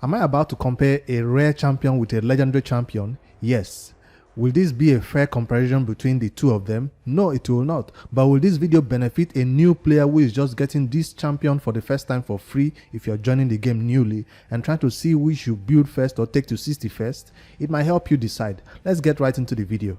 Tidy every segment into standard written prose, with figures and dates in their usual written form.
Am I about to compare a rare champion with a legendary champion? Yes. Will this be a fair comparison between the two of them? No, it will not. But will this video benefit a new player who is just getting this champion for the first time for free if you're joining the game newly and trying to see which you build first or take to 60 first? It might help you decide. Let's get right into the video.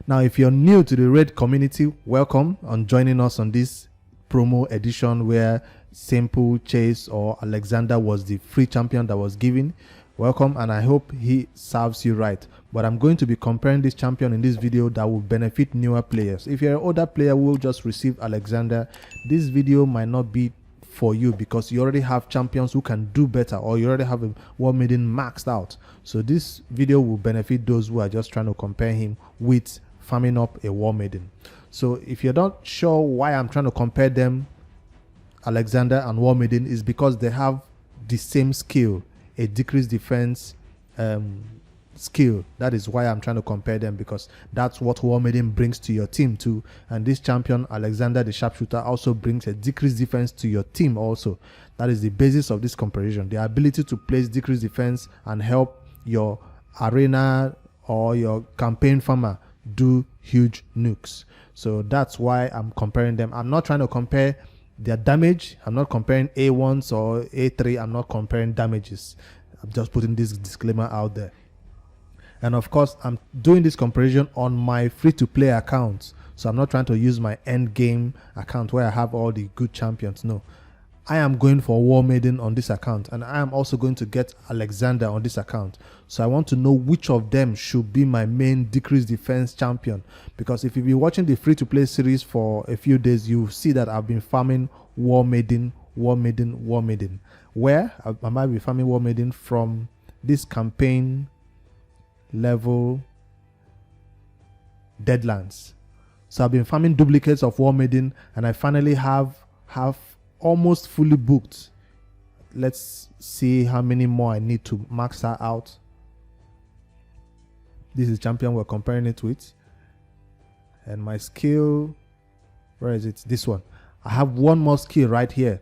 Now, if you're new to the Raid community, welcome on joining us on this promo edition where Simple, Chase, or Aleksandr was the free champion that was given. Welcome, and I hope he serves you right. But I'm going to be comparing this champion in this video that will benefit newer players. If you're an older player who will just receive Aleksandr, this video might not be for you because you already have champions who can do better, or you already have a Warmaiden maxed out. So this video will benefit those who are just trying to compare him with farming up a Warmaiden. So if you're not sure why I'm trying to compare them, Aleksandr and Warmaiden, is because they have the same skill, a decreased defense skill. That is why I'm trying to compare them, because that's what Warmaiden brings to your team too. And this champion, Aleksandr the Sharpshooter, also brings a decreased defense to your team also. That is the basis of this comparison, the ability to place decreased defense and help your arena or your campaign farmer do huge nukes. So that's why I'm comparing them. I'm not trying to compare their damage. I'm not comparing A1s or A3. I'm not comparing damages. I'm just putting this disclaimer out there. And of course, I'm doing this comparison on my free-to-play account. So I'm not trying to use my end game account where I have all the good champions. No, I am going for Warmaiden on this account, and I am also going to get Aleksandr on this account. So I want to know which of them should be my main decreased defense champion, because if you've been watching the free-to-play series for a few days, you see that I've been farming Warmaiden. Where I might be farming Warmaiden from this campaign level Deadlands. So I've been farming duplicates of Warmaiden, and I finally have almost fully booked. Let's see how many more I need to max her out. This is champion we're comparing it with, and my skill, where is it? This one. I have one more skill right here.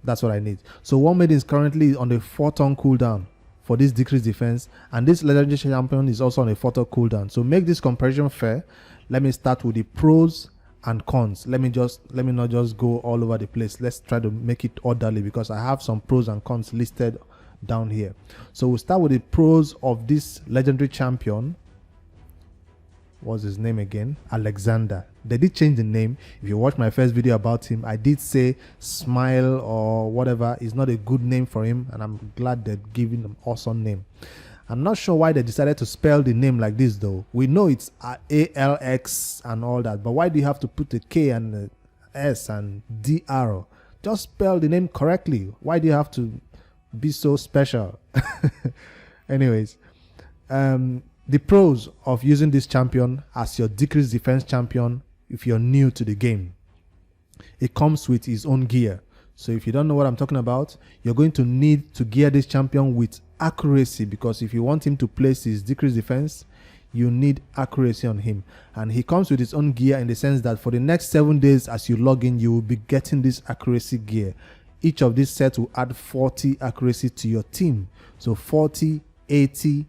That's what I need. So Warmaiden is currently on the 4-turn cooldown for this decreased defense, and this legendary champion is also on a 4-turn cooldown. So make this comparison fair, let me start with the pros and cons. Let me not just go all over the place. Let's try to make it orderly, because I have some pros and cons listed down here. So we'll start with the pros of this legendary champion. What's his name again? Aleksandr. They did change the name. If you watch my first video about him, I did say Smile or whatever is not a good name for him, and I'm glad they're giving him an awesome name. I'm not sure why they decided to spell the name like this though. We know it's ALX and all that, but why do you have to put a K and a S and DR? Just spell the name correctly. Why do you have to be so special? Anyways, the pros of using this champion as your decreased defense champion if you're new to the game. It comes with his own gear. So if you don't know what I'm talking about, you're going to need to gear this champion with accuracy, because if you want him to place his decreased defense, you need accuracy on him. And he comes with his own gear in the sense that for the next 7 days as you log in, you will be getting this accuracy gear. Each of these sets will add 40 accuracy to your team. So 40, 80,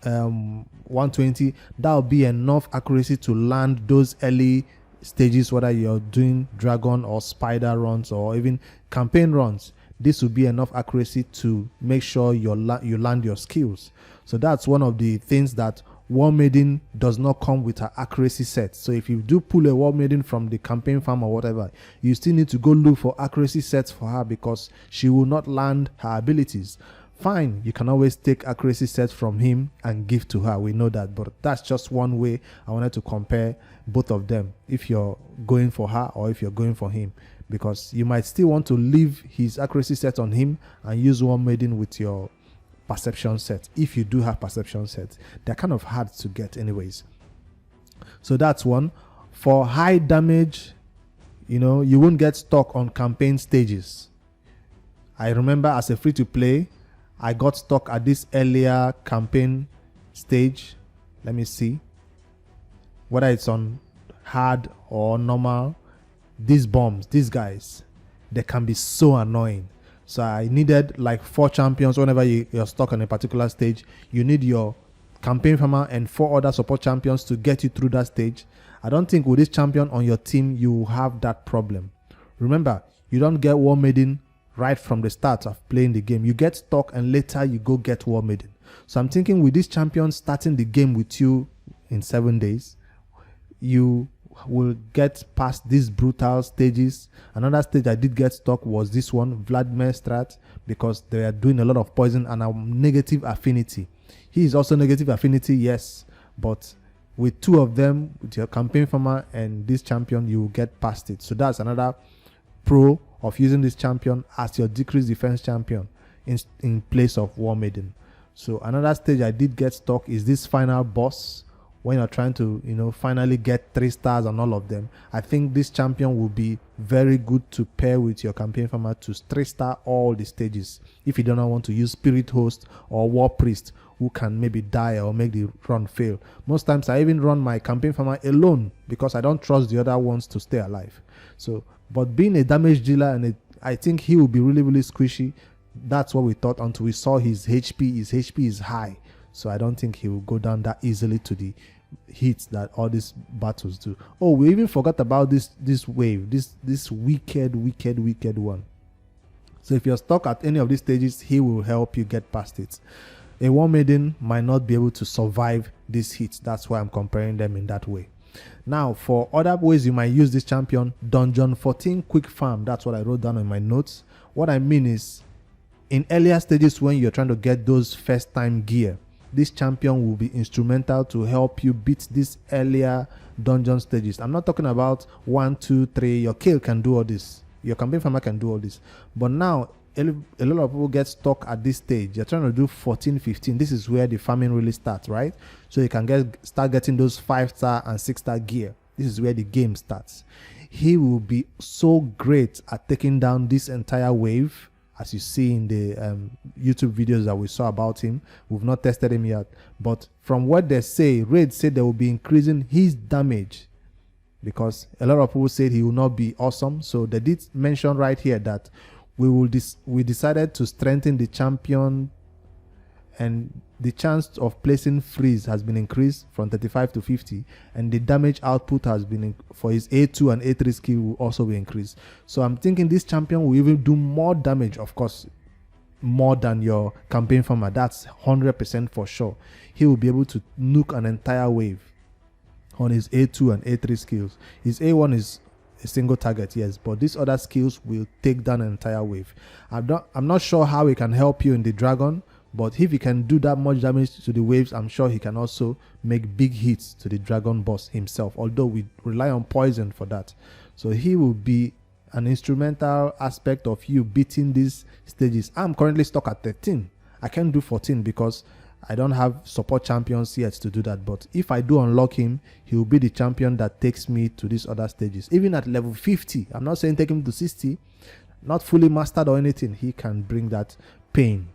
120, that will be enough accuracy to land those early stages, whether you're doing dragon or spider runs or even campaign runs. This will be enough accuracy to make sure you land your skills. So that's one of the things that Warmaiden does not come with her accuracy set. So if you do pull a Warmaiden from the campaign farm or whatever, you still need to go look for accuracy sets for her, because she will not land her abilities. Fine, you can always take accuracy sets from him and give to her, we know that, but that's just one way I wanted to compare both of them, if you're going for her or if you're going for him, because you might still want to leave his accuracy set on him and use Warmaiden with your perception set. If you do have perception sets, they're kind of hard to get anyways. So that's one. For high damage, you know, you won't get stuck on campaign stages. I remember as a free-to-play, I got stuck at this earlier campaign stage. Let me see. whether it's on hard or normal, these bombs, these guys, they can be so annoying. So I needed like 4 champions. Whenever you're stuck on a particular stage, you need your campaign farmer and 4 other support champions to get you through that stage. I don't think with this champion on your team you will have that problem. Remember, you don't get Warmaiden right from the start of playing the game. You get stuck and later you go get Warmaiden. So I'm thinking with this champion starting the game with you in 7 days, you will get past these brutal stages. Another stage I did get stuck was this one, Vladimir Strat, because they are doing a lot of poison and a negative affinity. He is also negative affinity, yes, but with 2 of them, with your campaign farmer and this champion, you will get past it. So that's another pro of using this champion as your decreased defense champion in place of Warmaiden. So another stage I did get stuck is this final boss. When you're trying to, finally get 3 stars on all of them, I think this champion will be very good to pair with your campaign farmer to 3-star all the stages. If you do not want to use Spirit Host or War Priest, who can maybe die or make the run fail. Most times I even run my campaign farmer alone because I don't trust the other ones to stay alive. So, but being a damage dealer, and I think he will be really, really squishy. That's what we thought until we saw his HP. His HP is high. So I don't think he will go down that easily to the hits that all these battles do. Oh, we even forgot about this wave, this wicked one. So if you're stuck at any of these stages, he will help you get past it. A Warmaiden might not be able to survive this hit. That's why I'm comparing them in that way. Now, for other ways you might use this champion, Dungeon 14 quick farm. That's what I wrote down in my notes. What I mean is, in earlier stages when you're trying to get those first time gear, this champion will be instrumental to help you beat these earlier dungeon stages. I'm not talking about 1, 2, 3. Your kill can do all this. Your campaign farmer can do all this. But now, a lot of people get stuck at this stage. You're trying to do 14, 15. This is where the farming really starts, right? So you can start getting those 5-star and 6-star gear. This is where the game starts. He will be so great at taking down this entire wave, as you see in the YouTube videos that we saw about him. We've not tested him yet, but from what they say, Raid said they will be increasing his damage, because a lot of people said he will not be awesome. So they did mention right here that we decided to strengthen the champion, and the chance of placing freeze has been increased from 35 to 50, and the damage output has been for his A2 and A3 skill will also be increased. So I'm thinking this champion will even do more damage, of course, more than your campaign farmer. That's 100% for sure. He will be able to nuke an entire wave on his A2 and A3 skills. His A1 is a single target, yes, but these other skills will take down an entire wave. I'm not sure how he can help you in the dragon, but if he can do that much damage to the waves, I'm sure he can also make big hits to the dragon boss himself, although we rely on poison for that. So he will be an instrumental aspect of you beating these stages. I'm currently stuck at 13. I can't do 14 because I don't have support champions yet to do that. But if I do unlock him, he will be the champion that takes me to these other stages. Even at level 50, I'm not saying take him to 60, not fully mastered or anything, he can bring that pain,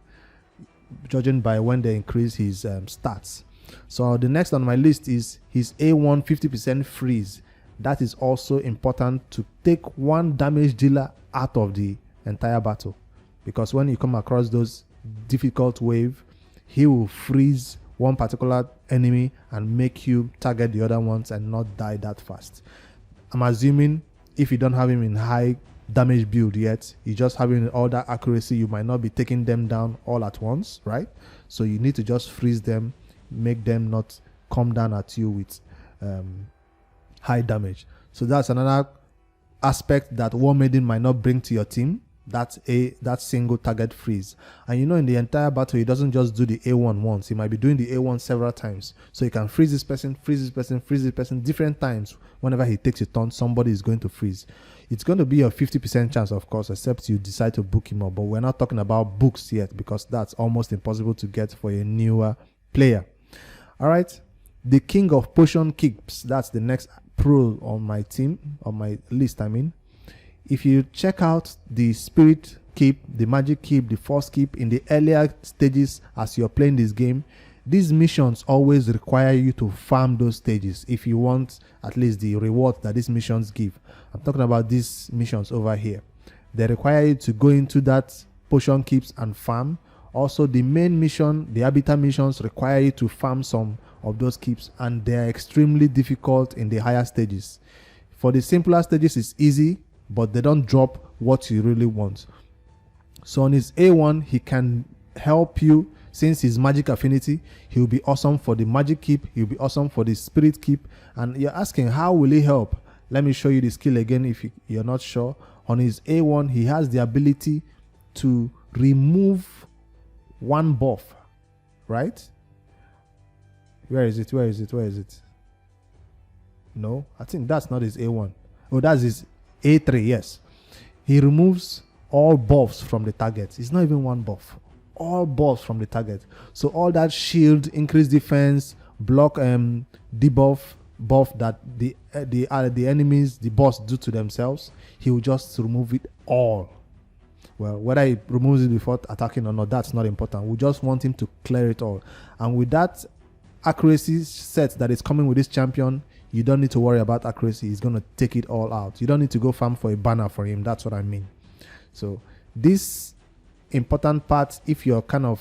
judging by when they increase his stats. So the next on my list is his A1 50% freeze. That is also important to take one damage dealer out of the entire battle, because when you come across those difficult wave, he will freeze one particular enemy and make you target the other ones and not die that fast. I'm assuming if you don't have him in high damage build yet, you just have him in all that accuracy, you might not be taking them down all at once, right? So you need to just freeze them, make them not come down at you with high damage. So that's another aspect that Warmaiden might not bring to your team. That's that single target freeze. And in the entire battle, he doesn't just do the A1 once. He might be doing the A1 several times. So he can freeze this person, freeze this person, freeze this person different times. Whenever he takes a turn, somebody is going to freeze. It's going to be a 50% chance, of course, except you decide to book him up. But we're not talking about books yet, because that's almost impossible to get for a newer player. All right. The King of Potion Keeps. That's the next pro on my team, on my list, I mean. If you check out the Spirit Keep, the Magic Keep, the Force Keep in the earlier stages as you're playing this game, These missions always require you to farm those stages if you want at least the reward that these missions give. I'm talking about these missions over here. They require you to go into that potion keeps and farm. Also, the main mission, the habitat missions, require you to farm some of those keeps, and they are extremely difficult in the higher stages. For the simpler stages, it's easy, but they don't drop what you really want. So on his A1, he can help you. Since his magic affinity, he'll be awesome for the magic keep, he'll be awesome for the spirit keep. And you're asking, how will he help? Let me show you the skill again if you're not sure. On his A1, he has the ability to remove one buff, right? Where is it? Where is it? Where is it? No, I think that's not his A1. Oh, that's his A3, yes. He removes all buffs from the target. It's not even one buff. All buffs from the target. So all that shield, increased defense, block, debuff, buff that the enemies, the boss do to themselves, he will just remove it all. Well, whether he removes it before attacking or not, that's not important. We just want him to clear it all. And with that accuracy set that is coming with this champion, you don't need to worry about accuracy. He's going to take it all out. You don't need to go farm for a banner for him. That's what I mean. So this important part, if you're kind of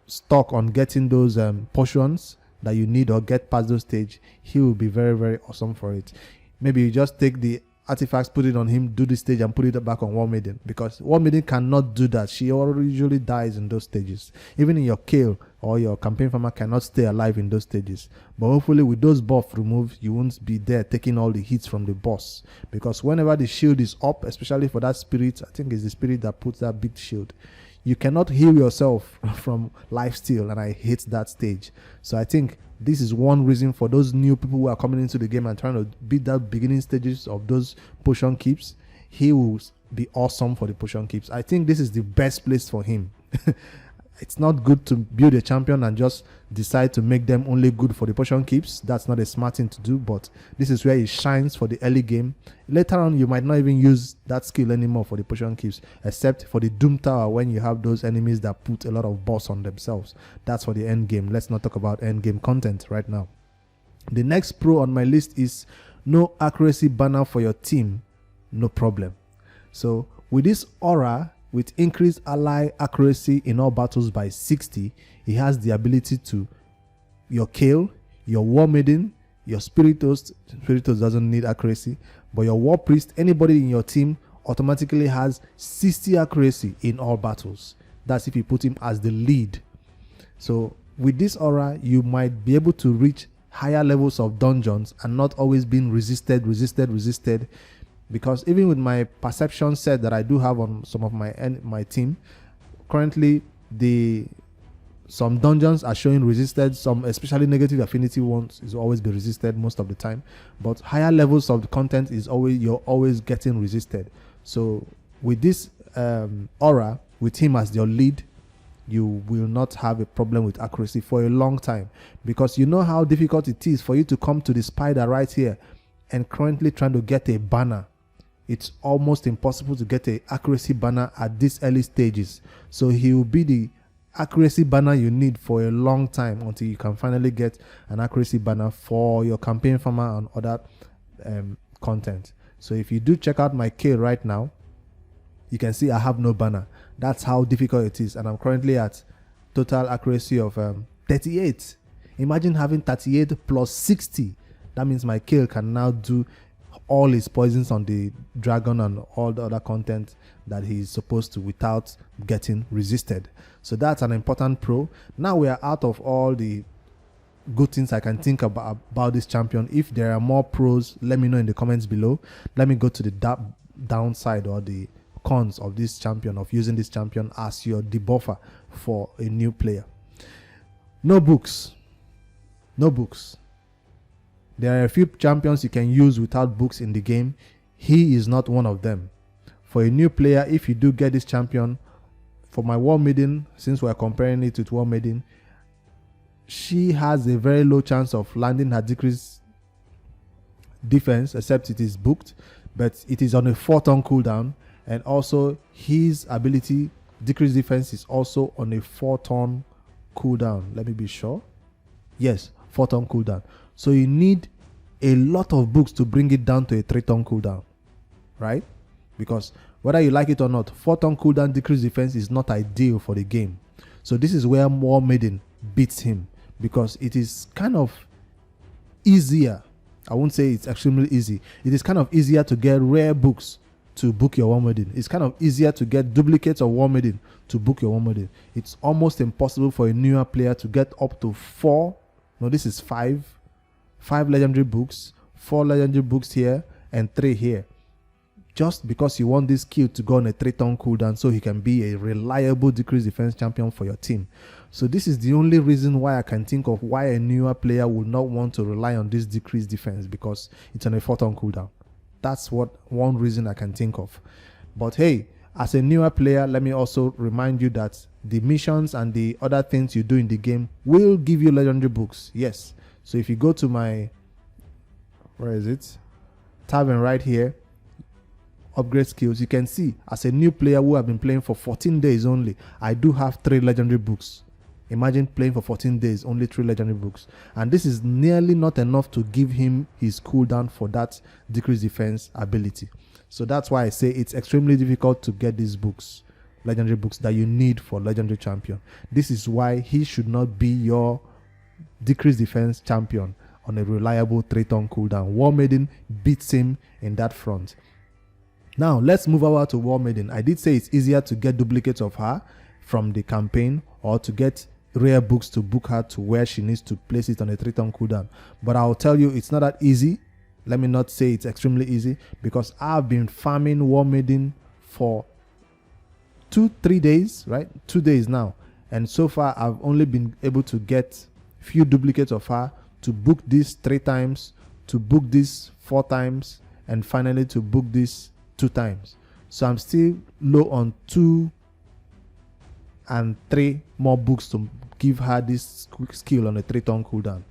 stuck on getting those potions that you need or get past those stage, he will be very, very awesome for it. Maybe you just take the artifacts, put it on him, do this stage and put it back on Warmaiden, because Warmaiden cannot do that. She usually dies in those stages. Even in your kill or your campaign farmer cannot stay alive in those stages. But hopefully with those buffs removed, you won't be there taking all the hits from the boss, because whenever the shield is up, especially for that spirit, I think it's the spirit that puts that big shield, you cannot heal yourself from lifesteal, and I hate that stage. So I think this is one reason for those new people who are coming into the game and trying to beat that beginning stages of those potion keeps. He will be awesome for the potion keeps. I think this is the best place for him. It's not good to build a champion and just decide to make them only good for the potion keeps. That's not a smart thing to do, but this is where he shines for the early game. Later on, you might not even use that skill anymore for the potion keeps, except for the Doom Tower when you have those enemies that put a lot of boss on themselves. That's for the end game. Let's not talk about end game content right now. The next pro on my list is no accuracy banner for your team, no problem. So with this aura, with increased ally accuracy in all battles by 60, he has the ability to your Kale, your Warmaiden, your Spiritus. Spiritus doesn't need accuracy, but your War Priest, anybody in your team automatically has 60 accuracy in all battles. That's if you put him as the lead. So with this aura, you might be able to reach higher levels of dungeons and not always being resisted. Because even with my perception set that I do have on some of my team, currently some dungeons are showing resisted, some especially negative affinity ones is always be resisted most of the time, but higher levels of the content is you're always getting resisted. So with this aura, with him as your lead, you will not have a problem with accuracy for a long time, because you know how difficult it is for you to come to the spider right here and currently trying to get a banner. It's almost impossible to get an accuracy banner at these early stages. So he will be the accuracy banner you need for a long time until you can finally get an accuracy banner for your campaign farmer and other content. So if you do check out my K right now, you can see I have no banner. That's how difficult it is. And I'm currently at total accuracy of 38. Imagine having 38 plus 60. That means my K can now do all his poisons on the dragon and all the other content that he's supposed to without getting resisted. So that's an important pro. Now we are out of all the good things I can think about this champion. If there are more pros, let me know in the comments below. Let me go to the downside or the cons of this champion, of using this champion as your debuffer for a new player. No books. There are a few champions you can use without books in the game. He is not one of them. For a new player, if you do get this champion, for my Warmaiden, since we're comparing it with Warmaiden, she has a very low chance of landing her decreased defense, except it is booked, but it is on a 4-turn cooldown, and also his ability, decreased defense, is also on a 4-turn cooldown. Let me be sure. Yes, 4-turn cooldown. So you need a lot of books to bring it down to a 3-turn cooldown, right? Because whether you like it or not, 4-turn cooldown decreased defense is not ideal for the game. So this is where Warmaiden beats him, because it is kind of easier. I won't say it's extremely easy. It is kind of easier to get rare books to book your Warmaiden. It's kind of easier to get duplicates of Warmaiden to book your Warmaiden. It's almost impossible for a newer player to get up to 4. No, this is 5 legendary books, 4 legendary books here, and 3 here. Just because you want this skill to go on a 3-turn cooldown so he can be a reliable decreased defense champion for your team. So this is the only reason why I can think of why a newer player would not want to rely on this decreased defense, because it's on a 4-turn cooldown. That's one reason I can think of. But hey, as a newer player, let me also remind you that the missions and the other things you do in the game will give you legendary books. Yes. So if you go to my, where is it? Tavern right here, upgrade skills, you can see as a new player who have been playing for 14 days only, I do have 3 legendary books. Imagine playing for 14 days, only 3 legendary books. And this is nearly not enough to give him his cooldown for that decreased defense ability. So that's why I say it's extremely difficult to get these books, legendary books that you need for legendary champion. This is why he should not be your decreased defense champion on a reliable 3-turn cooldown. Warmaiden beats him in that front. Now let's move over to Warmaiden. I did say it's easier to get duplicates of her from the campaign, or to get rare books to book her to where she needs to place it on a 3-turn cooldown. But I'll tell you, it's not that easy. Let me not say it's extremely easy, because I've been farming Warmaiden for 2-3 days, right? 2 days now. And so far, I've only been able to get few duplicates of her, to book this 3 times, to book this 4 times, and finally to book this 2 times. So I'm still low on 2 and 3 more books to give her this quick skill on a 3-turn cooldown.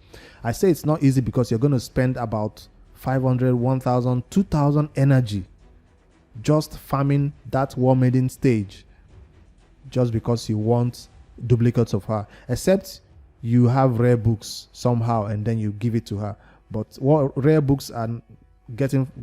I say it's not easy because you're going to spend about 500, 1000, 2000 energy just farming that Warmaiden stage, just because you want duplicates of her, except you have rare books somehow and then you give it to her. But what rare books are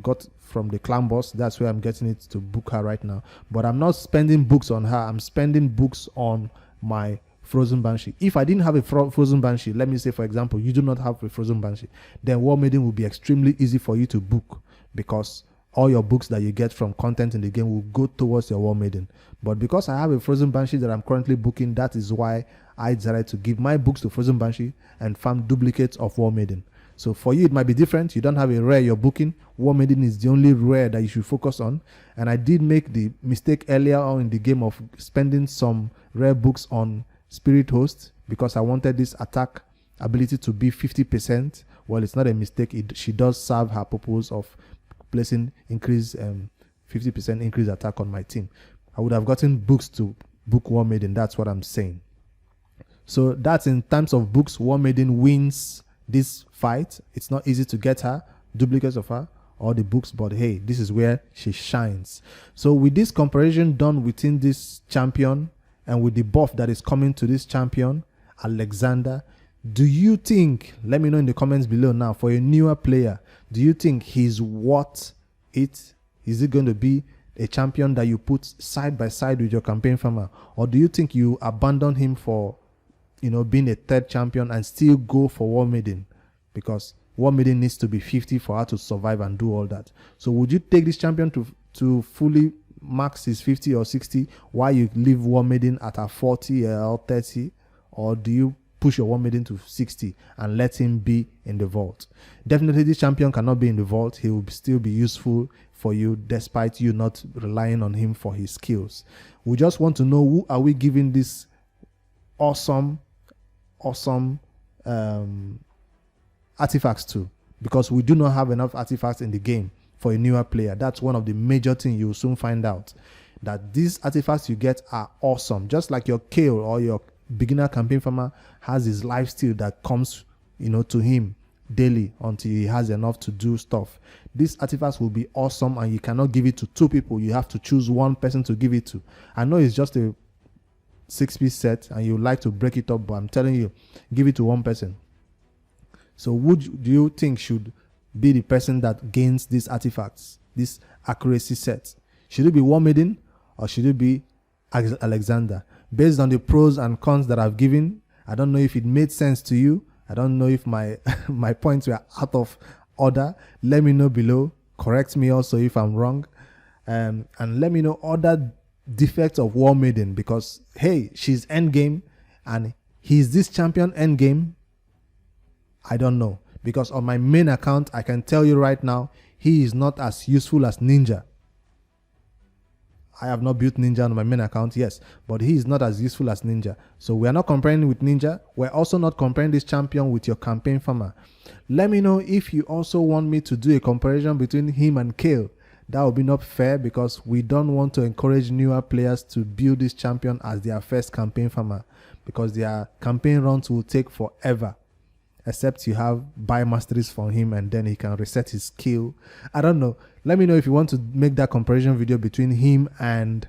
got from the clan boss, that's where I'm getting it to book her right now. But I'm not spending books on her, I'm spending books on my Frozen Banshee. If I didn't have a Frozen Banshee, let me say for example you do not have a Frozen Banshee, then Warmaiden will be extremely easy for you to book, because all your books that you get from content in the game will go towards your Warmaiden. But because I have a Frozen Banshee that I'm currently booking, that is why I decided to give my books to Frozen Banshee and farm duplicates of Warmaiden. So for you, it might be different. You don't have a rare you're booking. Warmaiden is the only rare that you should focus on. And I did make the mistake earlier on in the game of spending some rare books on Spirit Host, because I wanted this attack ability to be 50%. Well, it's not a mistake. She does serve her purpose of placing 50% increase attack on my team. I would have gotten books to book Warmaiden. That's what I'm saying. So that's in terms of books. Warmaiden wins this fight. It's not easy to get her, duplicates of her, or the books, but hey, this is where she shines. So with this comparison done within this champion, and with the buff that is coming to this champion, Aleksandr, do you think, let me know in the comments below now, for a newer player, do you think he's worth it? Is it going to be a champion that you put side by side with your campaign farmer? Or do you think you abandon him for, being a 3rd champion and still go for Warmaiden? Because Warmaiden needs to be 50 for her to survive and do all that. So would you take this champion to fully max his 50 or 60 while you leave Warmaiden at a 40 or 30? Or do you push your Warmaiden to 60 and let him be in the vault? Definitely this champion cannot be in the vault. He will still be useful for you despite you not relying on him for his skills. We just want to know, who are we giving this awesome artifacts to? Because we do not have enough artifacts in the game for a newer player. That's one of the major things you'll soon find out, that these artifacts you get are awesome. Just like your Kale or your beginner campaign farmer has his lifesteal that comes to him daily until he has enough to do stuff. These artifacts will be awesome, and you cannot give it to 2 people. You have to choose one person to give it to. I know it's just a 6-piece set and you like to break it up, but I'm telling you, give it to one person. So who do you think should be the person that gains these artifacts, this accuracy set? Should it be Warmaiden or should it be Aleksandr? Based on the pros and cons that I've given, I don't know if it made sense to you. I don't know if my my points were out of order. Let me know below. Correct me also if I'm wrong. And let me know other defects of Warmaiden, because hey, she's endgame and he's this champion endgame. I don't know, because on my main account I can tell you right now he is not as useful as Ninja. I have not built Ninja on my main account, yes, but he is not as useful as Ninja. So we are not comparing with Ninja. We're also not comparing this champion with your campaign farmer. Let me know if you also want me to do a comparison between him and Kale. That would be not fair, because we don't want to encourage newer players to build this champion as their first campaign farmer, because their campaign runs will take forever, except you have buy masteries for him and then he can reset his skill. I don't know. Let me know if you want to make that comparison video between him and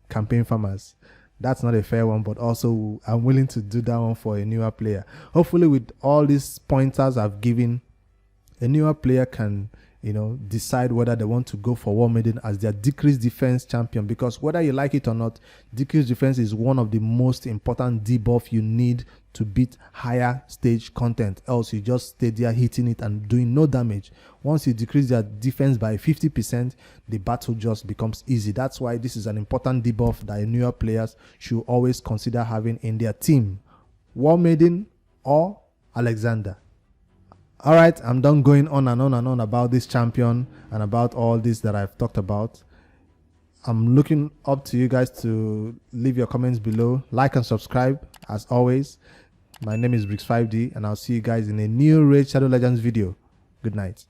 campaign farmers. That's not a fair one, but also I'm willing to do that one for a newer player. Hopefully with all these pointers I've given, a newer player can, you know, decide whether they want to go for Warmaiden as their decreased defense champion, because whether you like it or not, decreased defense is one of the most important debuff you need to beat higher stage content, else you just stay there hitting it and doing no damage. Once you decrease their defense by 50%, the battle just becomes easy. That's why this is an important debuff that newer players should always consider having in their team. Warmaiden or Aleksandr. Alright, I'm done going on and on and on about this champion and about all this that I've talked about. I'm looking up to you guys to leave your comments below, like and subscribe as always. My name is Bricks5D and I'll see you guys in a new Raid Shadow Legends video. Good night.